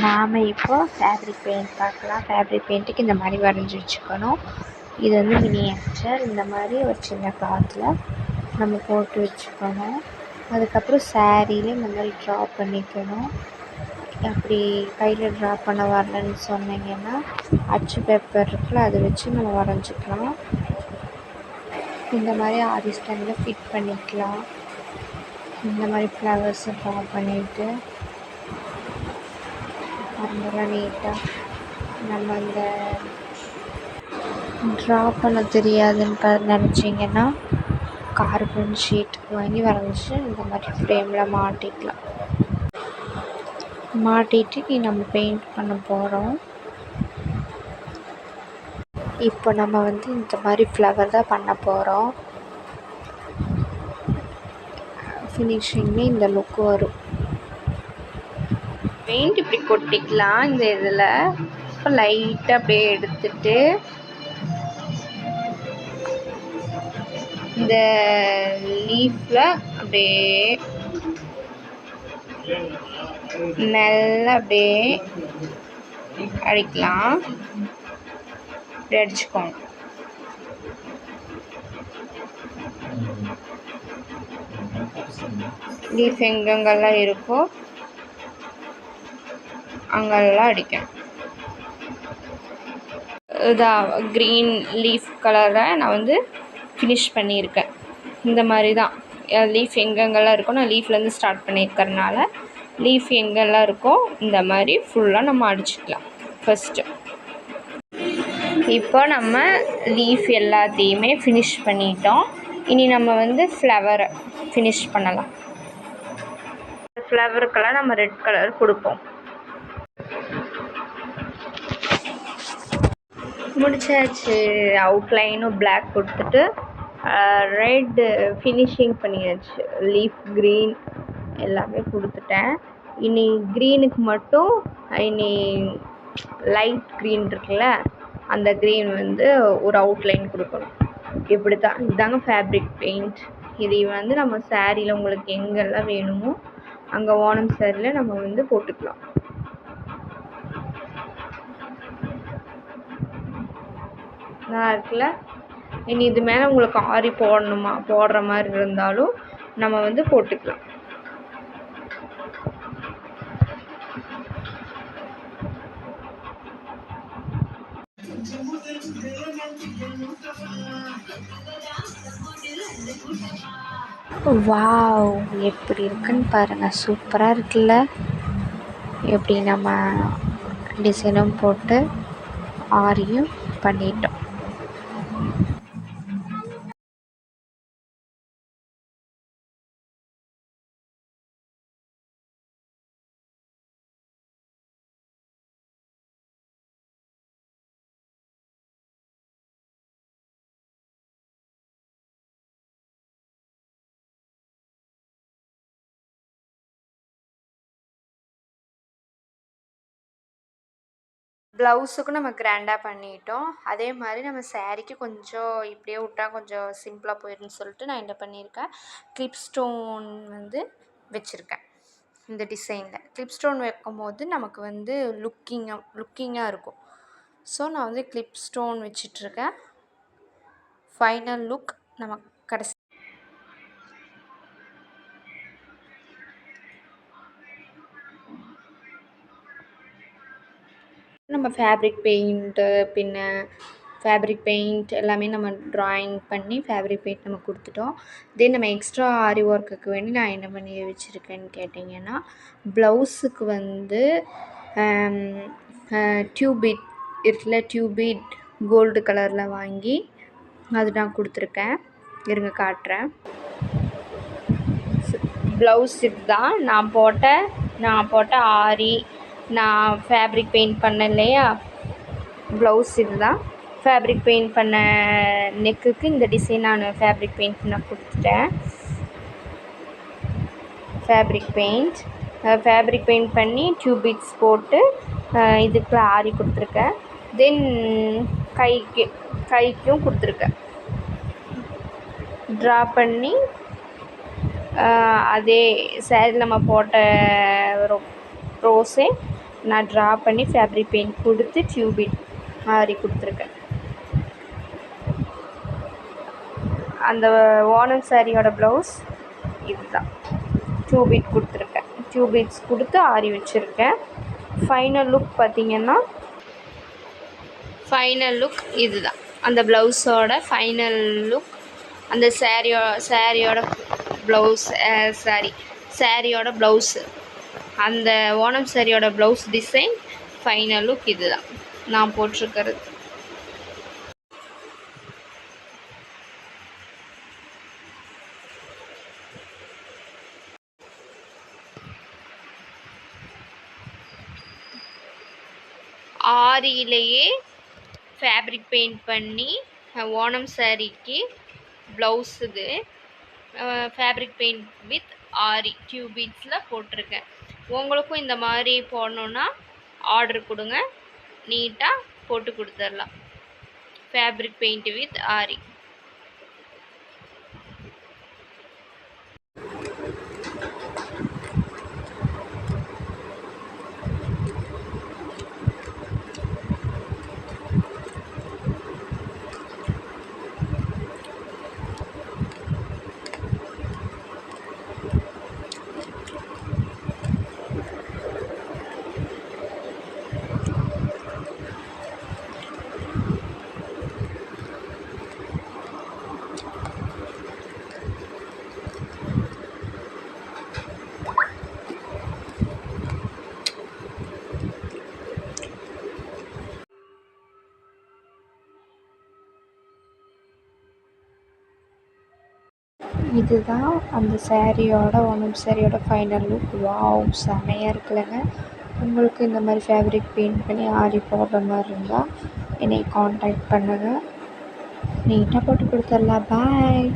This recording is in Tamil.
நாம் இப்போ ஃபேப்ரிக் பெயிண்ட் பார்க்கலாம். ஃபேப்ரிக் பெயிண்ட்டுக்கு இந்த மாதிரி வரைஞ்சி வச்சுக்கணும். இது வந்து மினியேச்சர். இந்த மாதிரி ஒரு சின்ன கிளாத்தில் நம்ம போட்டு வச்சுக்கணும். அதுக்கப்புறம் சாரியில் இந்த மாதிரி ட்ரா பண்ணிக்கணும். அப்படி கையில் ட்ரா பண்ண வரலன்னு சொன்னீங்கன்னா அச்சு பேப்பர் இருக்குல்ல, அதை வச்சு நம்ம வரைஞ்சிக்கலாம். இந்த மாதிரி ஆரி ஸ்டாண்டில் ஃபிட் பண்ணிக்கலாம். இந்த மாதிரி ஃப்ளவர்ஸை ட்ரா பண்ணிவிட்டு நல்லா நீட்டாக நம்ம அந்த ட்ரா பண்ண தெரியாதுன்னு நினச்சிங்கன்னா கார்பன் ஷீட் வாங்கி வரைஞ்சி இந்த மாதிரி ஃப்ரேமில் மாட்டிக்கலாம். மாட்டிட்டு நம்ம பெயிண்ட் பண்ண போகிறோம். இப்போ நம்ம வந்து இந்த மாதிரி ஃப்ளவர் தான் பண்ண போகிறோம். ஃபினிஷிங்லேயே இந்த லுக் வரும். பெயிண்ட் இப்படி கொட்டிக்கலாம். இந்த இதில் இப்போ லைட்டாக அப்படியே எடுத்துட்டு இந்த லீஃபில் அப்படியே நல்லா அப்படியே அடிக்கலாம். இப்படி அடிச்சுக்கோங்க. லீஃப் எங்கெங்கெல்லாம் இருக்கோ அங்கெல்லாம் அடிக்கணும். இதாக க்ரீன் லீஃப் கலரை நான் வந்து ஃபினிஷ் பண்ணியிருக்கேன். இந்த மாதிரி தான் லீஃப் எங்கெங்கெல்லாம் இருக்கோ, நான் லீஃப்லேருந்து ஸ்டார்ட் பண்ணியிருக்கறனால லீஃப் எங்கெல்லாம் இருக்கோ இந்த மாதிரி ஃபுல்லாக நம்ம அடிச்சுக்கலாம் ஃபஸ்ட்டு. இப்போ நம்ம லீஃப் எல்லாத்தையுமே ஃபினிஷ் பண்ணிட்டோம். இனி நம்ம வந்து ஃப்ளவரை ஃபினிஷ் பண்ணலாம். ஃப்ளவருக்கெல்லாம் நம்ம ரெட் கலர் கொடுப்போம். முடிச்சாச்சு. அவுட்லைனும் பிளாக் கொடுத்துட்டு ரெட் ஃபினிஷிங் பண்ணியாச்சு. லீஃப் க்ரீன் எல்லாமே கொடுத்துட்டேன். இனி க்ரீனுக்கு மட்டும் இனி லைட் க்ரீன் இருக்குல்ல, அந்த க்ரீன் வந்து ஒரு அவுட்லைன் கொடுக்கணும். இப்படி தான். இதுதாங்க ஃபேப்ரிக் பெயிண்ட். இதை வந்து நம்ம சாரியில் உங்களுக்கு எங்கெல்லாம் வேணுமோ அங்கே ஓணம் சாரியில் நம்ம வந்து போட்டுக்கலாம். நல்லா இருக்குல்ல? இனி இது மேலே உங்களுக்கு ஆரி போடுற மாதிரி இருந்தாலும் நம்ம வந்து போட்டுக்கலாம். வாவ், எப்படி இருக்குன்னு பாருங்கள். சூப்பராக இருக்குல்ல? எப்படி நம்ம டிசைனும் போட்டு ஆரியும் பண்ணிட்டோம். ப்ளவுஸுக்கும் நம்ம கிராண்டாக பண்ணிட்டோம். அதே மாதிரி நம்ம சாரீக்கு கொஞ்சம் இப்படியே விட்டால் கொஞ்சம் சிம்பிளாக போயிடும்னு சொல்லிட்டு நான் என்ன பண்ணியிருக்கேன், கிளிப் ஸ்டோன் வந்து வச்சுருக்கேன். இந்த டிசைனில் கிளிப் ஸ்டோன் வைக்கும் போது நமக்கு வந்து லுக்கிங்காக இருக்கும். ஸோ நான் வந்து கிளிப் ஸ்டோன் வச்சிட்ருக்கேன். ஃபைனல் லுக் நம்ம கடைசி நம்ம ஃபேப்ரிக் பெயிண்ட் எல்லாமே நம்ம ட்ராயிங் பண்ணி ஃபேப்ரிக் பெயிண்ட் நம்ம கொடுத்துட்டோம். தென் நம்ம எக்ஸ்ட்ரா ஆரி ஒர்க்குக்கு வேண்டி நான் என்ன பண்ணி வச்சுருக்கேன்னு கேட்டிங்கன்னா, ப்ளவுஸுக்கு வந்து டியூபிட் இருக்குல்ல, டியூபிட் கோல்டு கலரில் வாங்கி அது நான் கொடுத்துருக்கேன். இருங்க காட்டுறேன். ப்ளவுஸ் இதுதான். நான் போட்ட ஆரி நான் ஃபேப்ரிக் பெயிண்ட் பண்ணேன் இல்லையா, ப்ளவுஸ் இதுதான். ஃபேப்ரிக் பெயிண்ட் பண்ண நெக்குக்கு இந்த டிசைன் நான் ஃபேப்ரிக் பெயிண்ட் நான் கொடுத்துட்டேன். ஃபேப்ரிக் பெயிண்ட் பண்ணி டியூபிட்ஸ் போட்டு இதுக்கு ஆரி கொடுத்துருக்கேன். தென் கைக்கும் கொடுத்துருக்கேன். ட்ரா பண்ணி அதே சாரியில் நம்ம போட்ட ரோஸே நான் ட்ரா பண்ணி ஃபேப்ரிக் பெயிண்ட் கொடுத்து டியூபிட் ஆரி கொடுத்துருக்கேன். அந்த ஓணம் சாரியோட ப்ளவுஸ் இதுதான். டியூபிட் கொடுத்துருக்கேன். டியூபிட்ஸ் கொடுத்து ஆரி வச்சுருக்கேன். ஃபைனல் லுக் பார்த்திங்கன்னா இதுதான். அந்த ப்ளவுஸோட ஃபைனல் லுக், அந்த சாரியோட ப்ளவுஸ் சாரியோட ப்ளவுஸு, அந்த ஓணம் சாரியோட ப்ளவுஸ் டிசைன் ஃபைனல் லுக் இதுதான் நான் போட்டிருக்கிறது. ஆரியிலேயே ஃபேப்ரிக் பெயிண்ட் பண்ணி ஓணம் சாரிக்கு ப்ளவுஸுக்கு ஃபேப்ரிக் பெயிண்ட் வித் ஆரி டியூபிட்ஸில் போட்டிருக்கேன். உங்களுக்கும் இந்த மாதிரி போடணுன்னா ஆர்டர் கொடுங்க, நீட்டாக போட்டு கொடுத்துடலாம். ஃபேப்ரிக் பெயிண்ட் வித் ஆரி. இதுதான் அந்த சாரியோட ஓணம் சாரியோட ஃபைனல் லுக். வாவ், செமையாக இருக்குல்லங்க. உங்களுக்கு இந்த மாதிரி ஃபேப்ரிக் பெயிண்ட் பண்ணி ஆரி போடுற மாதிரி இருந்தால் என்னை காண்டாக்ட் பண்ணுங்கள், நீட்டாக போட்டு கொடுத்துடலாம். பாய்.